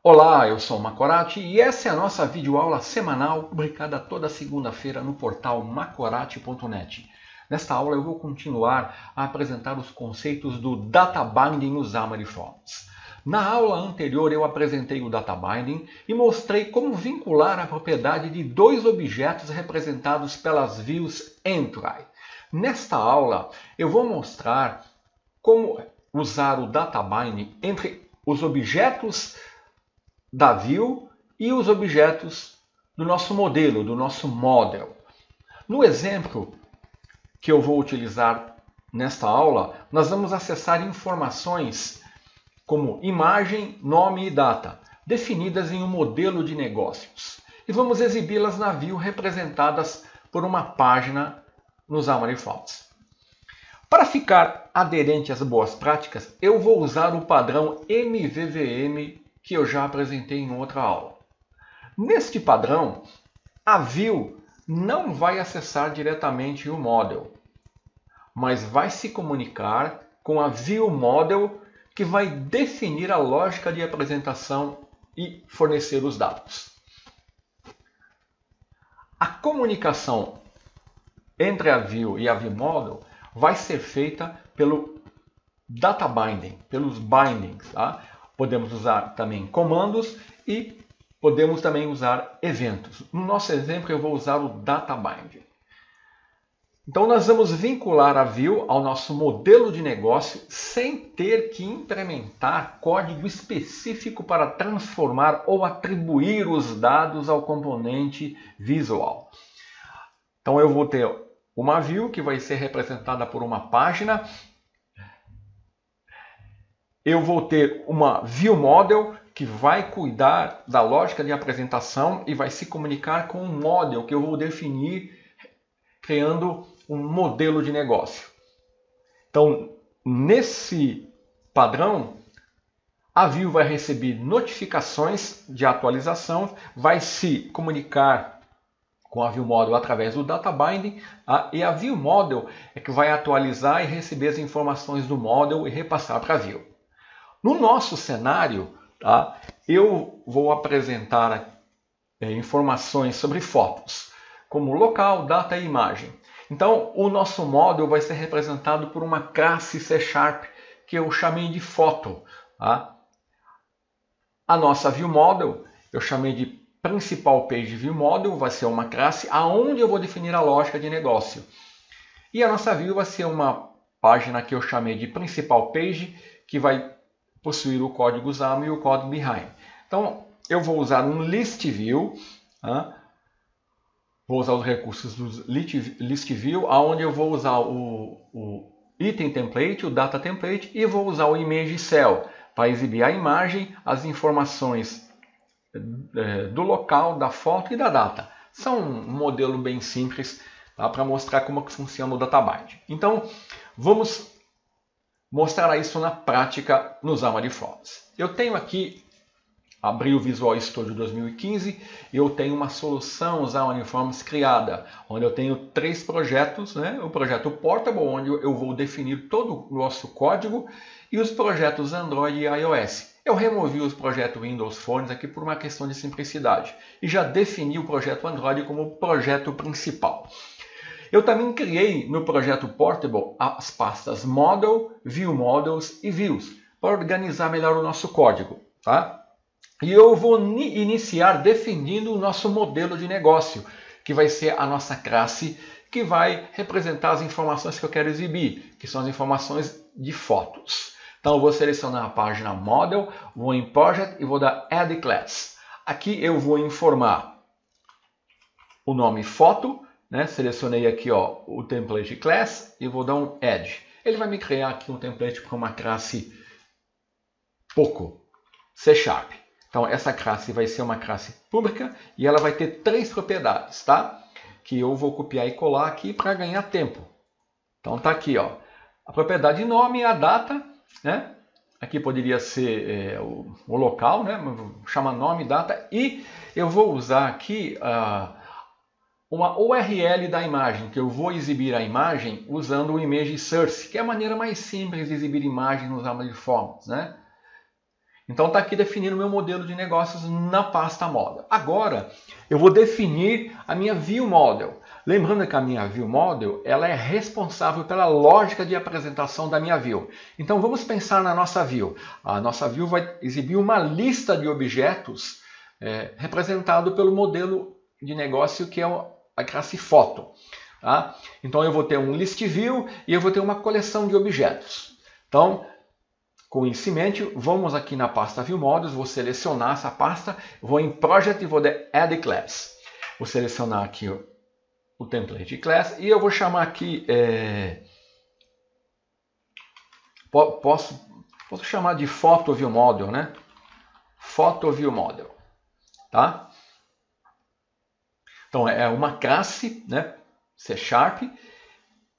Olá, eu sou o Macorati e essa é a nossa videoaula semanal publicada toda segunda-feira no portal macorati.net. Nesta aula eu vou continuar a apresentar os conceitos do Data Binding no Xamarin Forms. Na aula anterior eu apresentei o Data Binding e mostrei como vincular a propriedade de dois objetos representados pelas views Entry. Nesta aula eu vou mostrar como usar o Data Binding entre os objetos da view e os objetos do nosso modelo, do nosso model. No exemplo que eu vou utilizar nesta aula, nós vamos acessar informações como imagem, nome e data, definidas em um modelo de negócios. E vamos exibi-las na view representadas por uma página no Xamarin Forms. Para ficar aderente às boas práticas, eu vou usar o padrão MVVM que eu já apresentei em outra aula. Neste padrão, a view não vai acessar diretamente o model, mas vai se comunicar com a view model que vai definir a lógica de apresentação e fornecer os dados. A comunicação entre a view e a view model vai ser feita pelo data binding, pelos bindings, tá? Podemos usar também comandos e podemos também usar eventos. No nosso exemplo eu vou usar o data binding. Então nós vamos vincular a view ao nosso modelo de negócio sem ter que implementar código específico para transformar ou atribuir os dados ao componente visual. Então eu vou ter uma view que vai ser representada por uma página. Eu vou ter uma view model que vai cuidar da lógica de apresentação e vai se comunicar com um model que eu vou definir criando um modelo de negócio. Então, nesse padrão, a view vai receber notificações de atualização, vai se comunicar com a view model através do data binding, e a view model é que vai atualizar e receber as informações do model e repassar para a view. No nosso cenário, eu vou apresentar informações sobre fotos, como local, data e imagem. Então, o nosso model vai ser representado por uma classe C# que eu chamei de foto. A nossa view model eu chamei de principal page view model, vai ser uma classe aonde eu vou definir a lógica de negócio. E a nossa view vai ser uma página que eu chamei de principal page, que vai possuir o código Xamarin e o código behind. Então, eu vou usar um list view, vou usar os recursos do list view, onde eu vou usar o item template, o data template, e vou usar o image cell para exibir a imagem, as informações do local, da foto e da data. São um modelo bem simples para mostrar como que funciona o data binding. Então, vamos mostrar isso na prática no Xamarin Forms. Eu tenho aqui, abri o Visual Studio 2015, e eu tenho uma solução Xamarin Forms criada, onde eu tenho 3 projetos, o projeto Portable, onde eu vou definir todo o nosso código, e os projetos Android e iOS. Eu removi os projetos Windows Phones aqui por uma questão de simplicidade, e já defini o projeto Android como projeto principal. Eu também criei no projeto Portable as pastas Model, View Models e Views, para organizar melhor o nosso código. E eu vou iniciar definindo o nosso modelo de negócio, que vai ser a nossa classe, que vai representar as informações que eu quero exibir, que são as informações de fotos. Então eu vou selecionar a página Model, vou em Project e vou dar Add Class. Aqui eu vou informar o nome foto, selecionei aqui o template class e vou dar um add. Ele vai me criar aqui um template para uma classe Poco, C#. Então essa classe vai ser uma classe pública e ela vai ter 3 propriedades, que eu vou copiar e colar aqui para ganhar tempo. Então tá aqui, a propriedade nome, a data, Aqui poderia ser o local, chama nome, data, e eu vou usar aqui uma URL da imagem, que eu vou exibir a imagem usando o Image Source, que é a maneira mais simples de exibir imagem nos Xamarin Forms, Então está aqui definindo o meu modelo de negócios na pasta Model. Agora eu vou definir a minha View Model. Lembrando que a minha View Model ela é responsável pela lógica de apresentação da minha View. Então vamos pensar na nossa View. A nossa View vai exibir uma lista de objetos representado pelo modelo de negócio que é a classe Foto. Tá? Então eu vou ter um List View e eu vou ter uma coleção de objetos. Então, com isso em mente, vamos aqui na pasta View Models, vou selecionar essa pasta, vou em Project e vou dar Add Class. Vou selecionar aqui o template class e eu vou chamar aqui, posso chamar de Photo View Model, né? Photo View Model, tá? Então é uma classe, né? C#,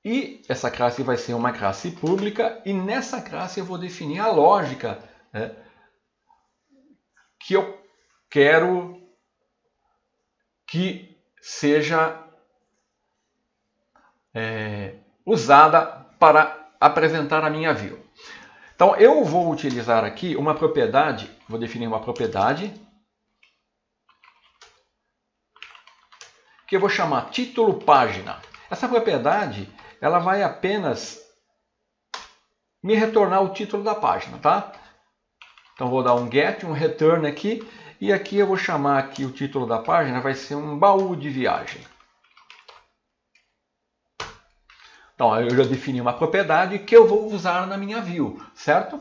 e essa classe vai ser uma classe pública, e nessa classe eu vou definir a lógica, né, que eu quero que seja usada para apresentar a minha view. Então eu vou utilizar aqui uma propriedade, vou definir uma propriedade, que eu vou chamar título página. Essa propriedade ela vai apenas me retornar o título da página, tá? Então vou dar um get, um return aqui, e aqui eu vou chamar aqui o título da página, vai ser um baú de viagem. Então eu já defini uma propriedade que eu vou usar na minha view, certo?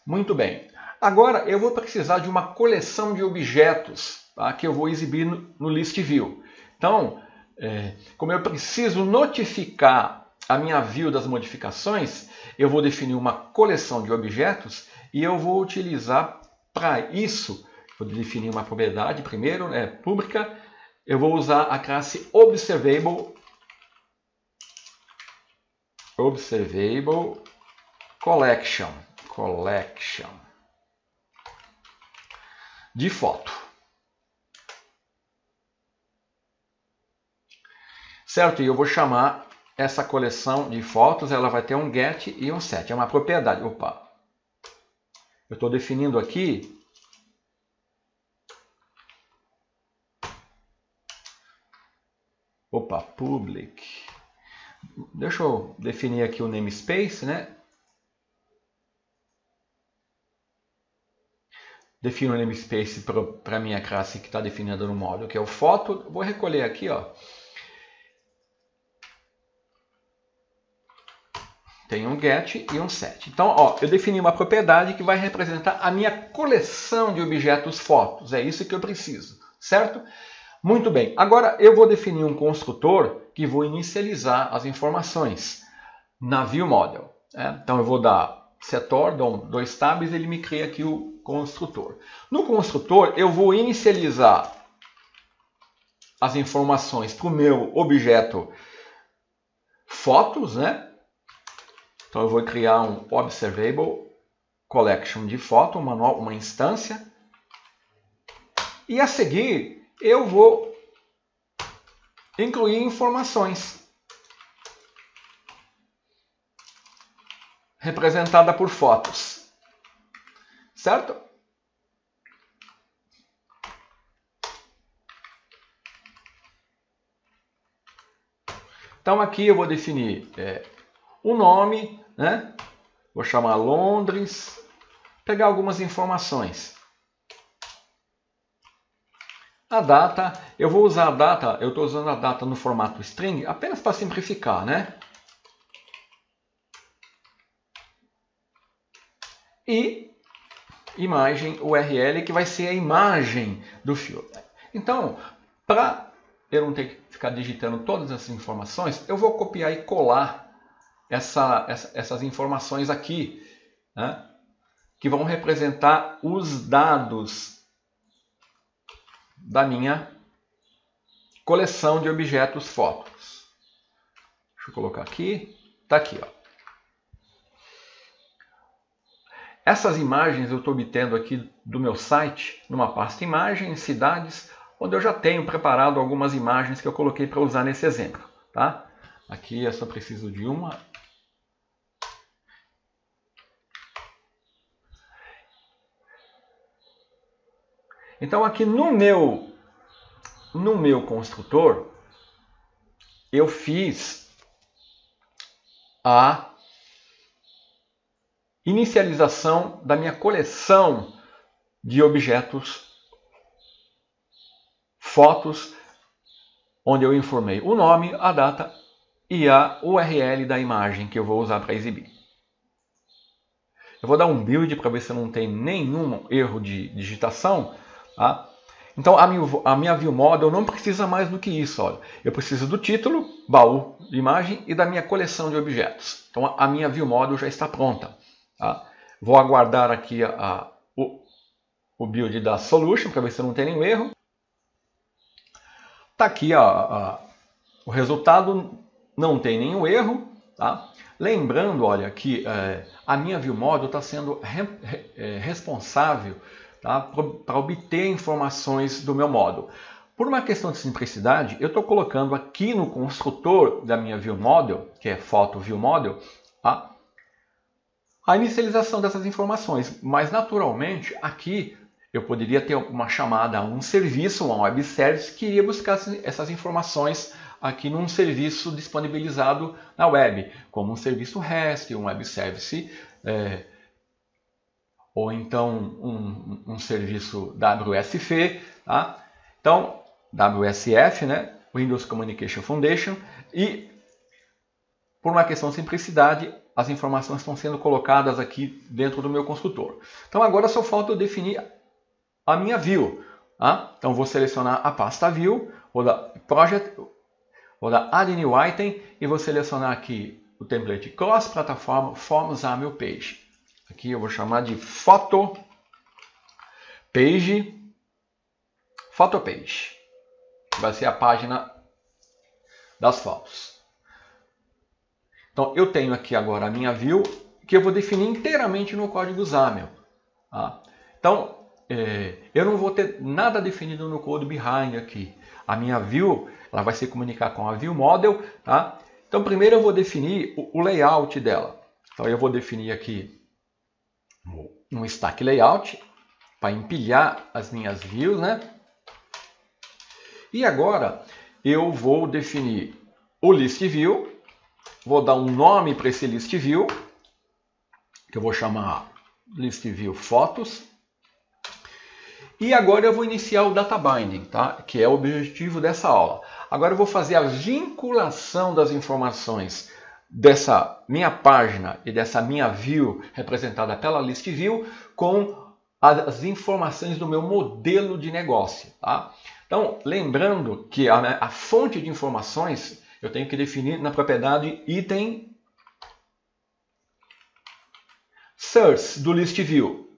Muito bem. Agora eu vou precisar de uma coleção de objetos, tá? Que eu vou exibir no list view. Então, como eu preciso notificar a minha view das modificações, eu vou definir uma coleção de objetos e eu vou utilizar para isso, vou definir uma propriedade primeiro, pública, eu vou usar a classe Observable Collection de foto. Certo? E eu vou chamar essa coleção de fotos, ela vai ter um get e um set. É uma propriedade. Opa! Eu estou definindo aqui public. Deixa eu definir aqui o namespace, né? Defino o namespace para a minha classe que está definida no módulo, que é o foto. Vou recolher aqui, ó. Tem um get e um set. Então, ó, eu defini uma propriedade que vai representar a minha coleção de objetos fotos. É isso que eu preciso, certo? Muito bem. Agora eu vou definir um construtor que vou inicializar as informações na View Model. Então eu vou dar setor, dou 2 tabs, ele me cria aqui o construtor. No construtor eu vou inicializar as informações para o meu objeto fotos, né? Então eu vou criar um Observable Collection de foto, uma instância. E a seguir eu vou incluir informações representada por fotos. Certo? Então aqui eu vou definir o nome, né? Vou chamar Londres, pegar algumas informações. A data, eu vou usar a data, eu estou usando a data no formato string apenas para simplificar, né? E imagem URL, que vai ser a imagem do fio. Então, para eu não ter que ficar digitando todas essas informações, eu vou copiar e colar essas informações aqui, né, que vão representar os dados da minha coleção de objetos fotos. Deixa eu colocar aqui. Está aqui, ó. Essas imagens eu estou obtendo aqui do meu site, numa pasta imagens, cidades, onde eu já tenho preparado algumas imagens que eu coloquei para usar nesse exemplo. Tá? Aqui eu só preciso de uma. Então aqui no meu construtor, eu fiz a inicialização da minha coleção de objetos, fotos, onde eu informei o nome, a data e a URL da imagem que eu vou usar para exibir. Eu vou dar um build para ver se não tem nenhum erro de digitação. Tá? Então a minha view model não precisa mais do que isso. Olha. Eu preciso do título, baú de imagem e da minha coleção de objetos. Então a minha view model já está pronta. Tá? Vou aguardar aqui o build da solution para ver se não tem nenhum erro. Está aqui o resultado, não tem nenhum erro. Tá? Lembrando, olha, que a minha view model está sendo responsável, tá, para obter informações do meu módulo. Por uma questão de simplicidade, eu estou colocando aqui no construtor da minha view model, que é photo view model, tá, a inicialização dessas informações. Mas naturalmente aqui eu poderia ter uma chamada a um serviço, uma web service, que iria buscar essas informações aqui num serviço disponibilizado na web, como um serviço REST, um web service, ou então um serviço WSF, tá? Então, WSF, né? Windows Communication Foundation, e por uma questão de simplicidade, as informações estão sendo colocadas aqui dentro do meu construtor. Então agora só falta eu definir a minha view. Tá? Então vou selecionar a pasta view, vou dar project, vou dar add new item e vou selecionar aqui o template cross plataforma forms YAML page. Aqui eu vou chamar de photo page. Vai ser a página das fotos. Então eu tenho aqui agora a minha view que eu vou definir inteiramente no código YAML. Tá? Então eu não vou ter nada definido no code behind aqui. A minha view ela vai se comunicar com a view model. Tá? Então primeiro eu vou definir o layout dela. Então eu vou definir aqui um stack layout para empilhar as minhas views, né? E agora eu vou definir o list view. Vou dar um nome para esse list view, que eu vou chamar list view fotos. E agora eu vou iniciar o data binding, tá? Que é o objetivo dessa aula. Agora eu vou fazer a vinculação das informações dessa minha página e dessa minha view representada pela list view com as informações do meu modelo de negócio, tá? Então, lembrando que a fonte de informações eu tenho que definir na propriedade item source do list view.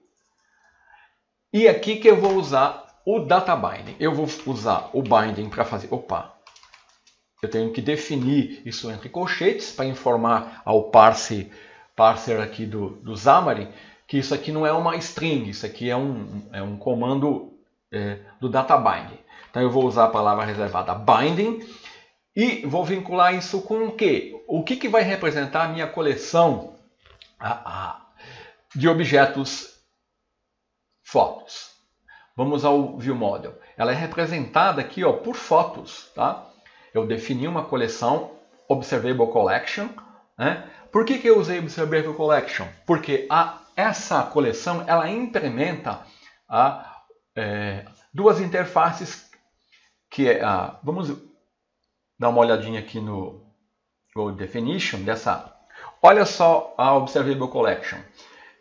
E aqui que eu vou usar o data binding. Eu vou usar o binding para fazer... Eu tenho que definir isso entre colchetes para informar ao parser aqui do Xamarin que isso aqui não é uma string, isso aqui é um comando do data binding. Então eu vou usar a palavra reservada binding e vou vincular isso com o quê? O que vai representar a minha coleção de objetos fotos. Vamos ao View Model. Ela é representada aqui por fotos. Tá? Eu defini uma coleção, Observable Collection. Né? Por que eu usei Observable Collection? Porque essa coleção ela implementa duas interfaces que é vamos dar uma olhadinha aqui no definition dessa. Olha só a Observable Collection.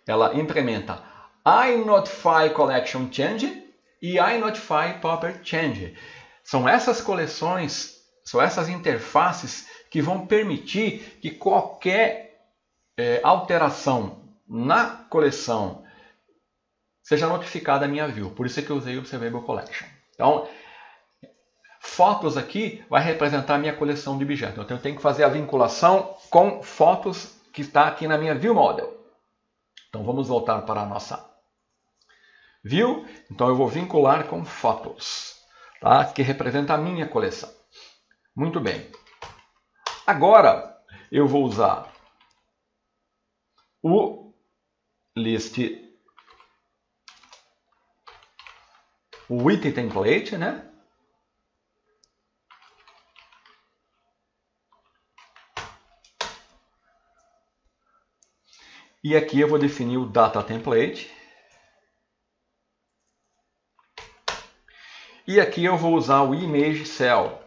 Ela implementa iNotify Collection Change e iNotify Proper Change. São essas coleções, são essas interfaces que vão permitir que qualquer alteração na coleção seja notificada a minha view. Por isso é que eu usei Observable Collection. Então, fotos aqui vai representar a minha coleção de objetos. Então eu tenho que fazer a vinculação com fotos que está aqui na minha View Model. Então vamos voltar para a nossa View. Então eu vou vincular com fotos, tá? Que representa a minha coleção. Muito bem. Agora eu vou usar o list o item template, né? E aqui eu vou definir o data template. E aqui eu vou usar o image cell.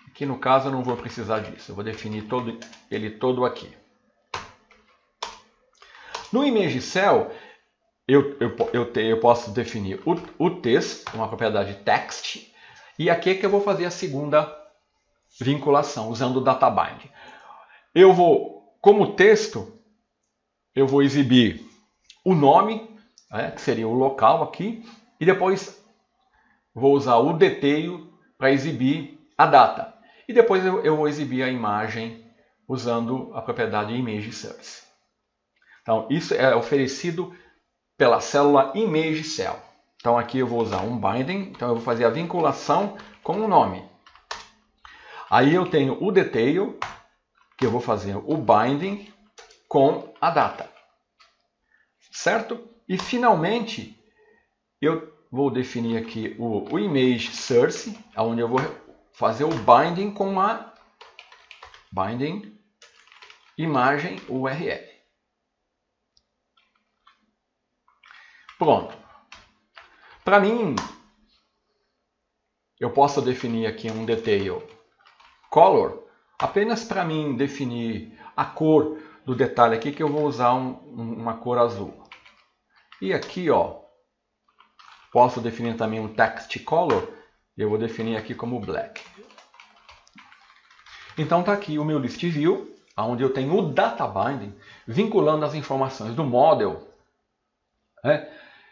Aqui no caso eu não vou precisar disso. Eu vou definir ele todo aqui. No image cell eu posso definir o texto, uma propriedade text. E aqui é que eu vou fazer a segunda vinculação, usando o databind. Como texto, eu vou exibir o nome, né, que seria o local aqui, e depois vou usar o detail para exibir a data. E depois eu vou exibir a imagem usando a propriedade image source. Então, isso é oferecido pela célula image cell. Então, aqui eu vou usar um binding, então eu vou fazer a vinculação com o nome. Aí eu tenho o detail, que eu vou fazer o binding com a data. Certo? E finalmente, eu vou definir aqui o image source, onde eu vou fazer o binding com a binding imagem URL. Pronto. Para mim, eu posso definir aqui um detail color, apenas para mim definir a cor do detalhe aqui, que eu vou usar uma cor azul. E aqui, ó, posso definir também um text color, eu vou definir aqui como black. Então tá aqui o meu list view, onde eu tenho o data binding vinculando as informações do model,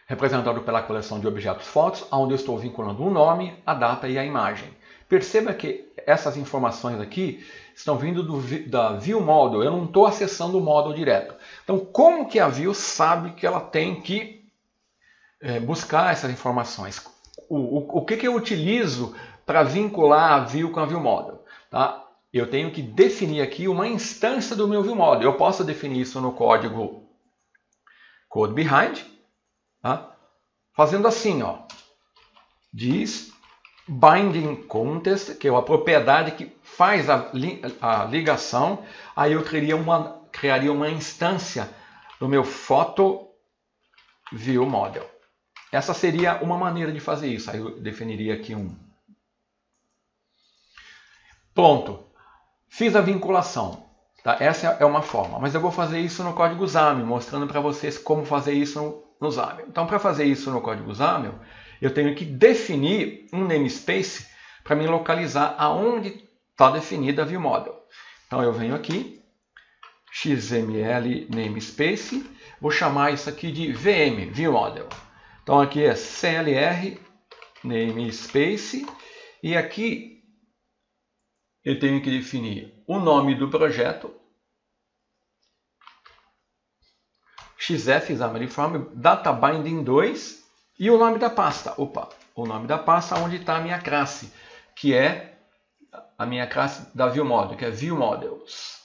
representado pela coleção de objetos fotos, onde eu estou vinculando o nome, a data e a imagem. Perceba que essas informações aqui estão vindo da View Model. Eu não estou acessando o model direto. Então, como que a View sabe que ela tem que buscar essas informações? O que eu utilizo para vincular a View com a View Model? Tá? Eu tenho que definir aqui uma instância do meu View Model. Eu posso definir isso no código Code Behind, tá? Fazendo assim, ó, diz binding context, que é a propriedade que faz a ligação. Aí eu criaria uma instância do meu photo view model. Essa seria uma maneira de fazer isso. Aí eu definiria aqui Pronto. Fiz a vinculação. Tá? Essa é uma forma. Mas eu vou fazer isso no código XAML, mostrando para vocês como fazer isso no XAML. Então, para fazer isso no código XAML, eu tenho que definir um namespace para me localizar aonde está definida a ViewModel. Então, eu venho aqui, XML namespace, vou chamar isso aqui de VM, ViewModel. Então, aqui é CLR namespace, e aqui eu tenho que definir o nome do projeto, XF XAML From, Data Binding 2 e o nome da pasta. O nome da pasta onde está a minha classe, que é a minha classe da ViewModel, que é ViewModels.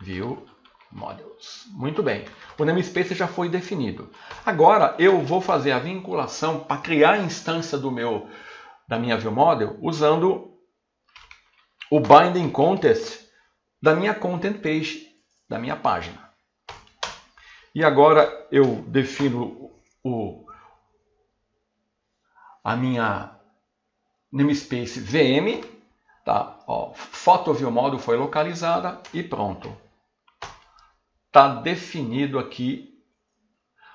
ViewModels. Muito bem. O namespace já foi definido. Agora eu vou fazer a vinculação para criar a instância da minha ViewModel usando o binding context da minha content page, da minha página. E agora eu defino a minha namespace VM, tá? Ó, Photo ViewModel foi localizada e pronto. Está definido aqui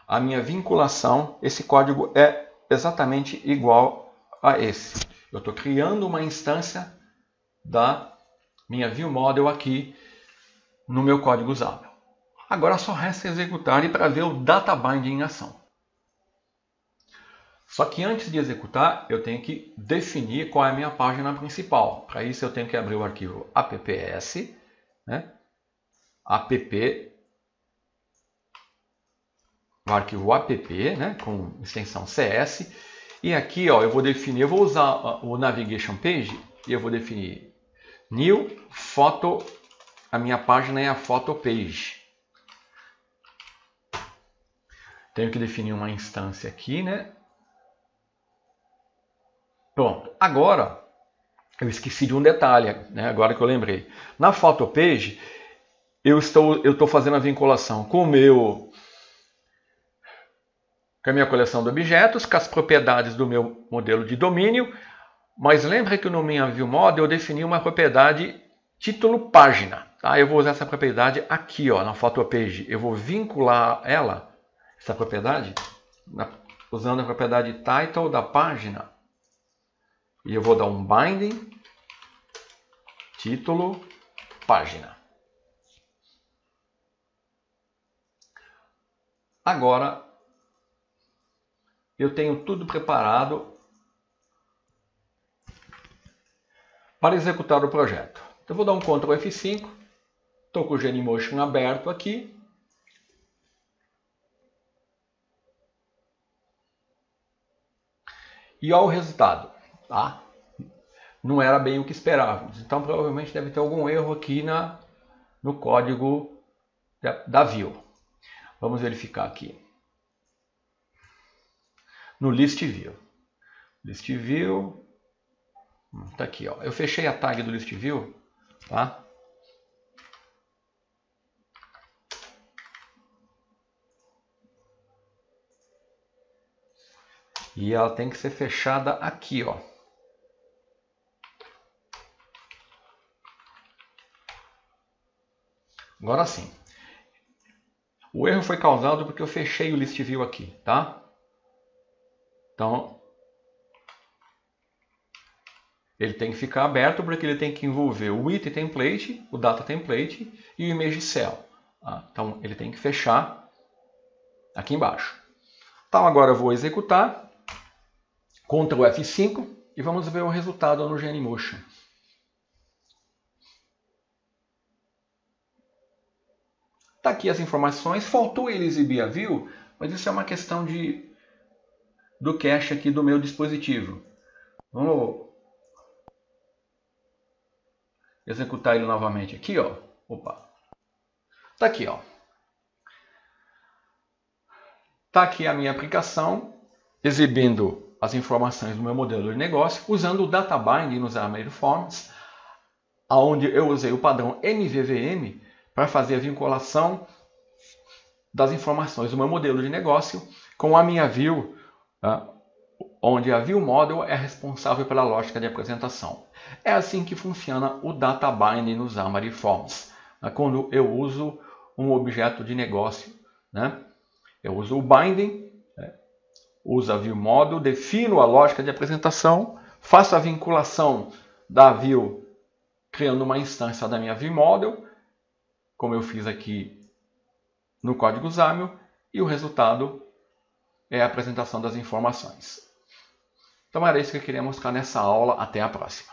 a minha vinculação. Esse código é exatamente igual a esse. Eu estou criando uma instância da minha ViewModel aqui no meu código XAML. Agora só resta executar para ver o data binding em ação. Só que antes de executar, eu tenho que definir qual é a minha página principal. Para isso eu tenho que abrir o arquivo apps, né? O arquivo app, né? Com extensão CS. E aqui, ó, eu vou usar o navigation page e eu vou definir new photo. A minha página é a photo page. Tenho que definir uma instância aqui, né? Pronto. Agora, eu esqueci de um detalhe, né? Agora que eu lembrei. Na PhotoPage, eu estou fazendo a vinculação com a minha coleção de objetos, com as propriedades do meu modelo de domínio, mas lembra que no minha ViewModel eu defini uma propriedade título página. Tá? Eu vou usar essa propriedade aqui, ó, na PhotoPage. Eu vou vincular ela, essa propriedade, usando a propriedade title da página. E eu vou dar um binding título página. Agora eu tenho tudo preparado para executar o projeto. Eu vou dar um Ctrl F5, estou com o Genymotion aberto aqui. E olha o resultado. Tá? Não era bem o que esperávamos. Então provavelmente deve ter algum erro aqui no código da View. Vamos verificar aqui. No List View. List View. Tá aqui, ó. Eu fechei a tag do List View, tá? E ela tem que ser fechada aqui, ó. Agora sim. O erro foi causado porque eu fechei o List View aqui, tá? Então, ele tem que ficar aberto porque ele tem que envolver o Item Template, o Data Template e o Image Cell. Tá? Então, ele tem que fechar aqui embaixo. Então, agora eu vou executar. Ctrl F5 e vamos ver o resultado no Genymotion. Está aqui as informações. Faltou ele exibir a view, mas isso é uma questão do cache aqui do meu dispositivo. Vamos executar ele novamente aqui, ó. Opa. Tá aqui, ó. Tá aqui a minha aplicação exibindo as informações do meu modelo de negócio usando o Data Binding no Xamarin Forms, onde eu usei o padrão MVVM para fazer a vinculação das informações do meu modelo de negócio com a minha view, onde a ViewModel é responsável pela lógica de apresentação. É assim que funciona o Data Binding no Xamarin Forms, quando eu uso um objeto de negócio. Eu uso o Binding, uso a ViewModel, defino a lógica de apresentação, faço a vinculação da view criando uma instância da minha ViewModel, como eu fiz aqui no código XAML, e o resultado é a apresentação das informações. Então era isso que eu queria mostrar nessa aula. Até a próxima.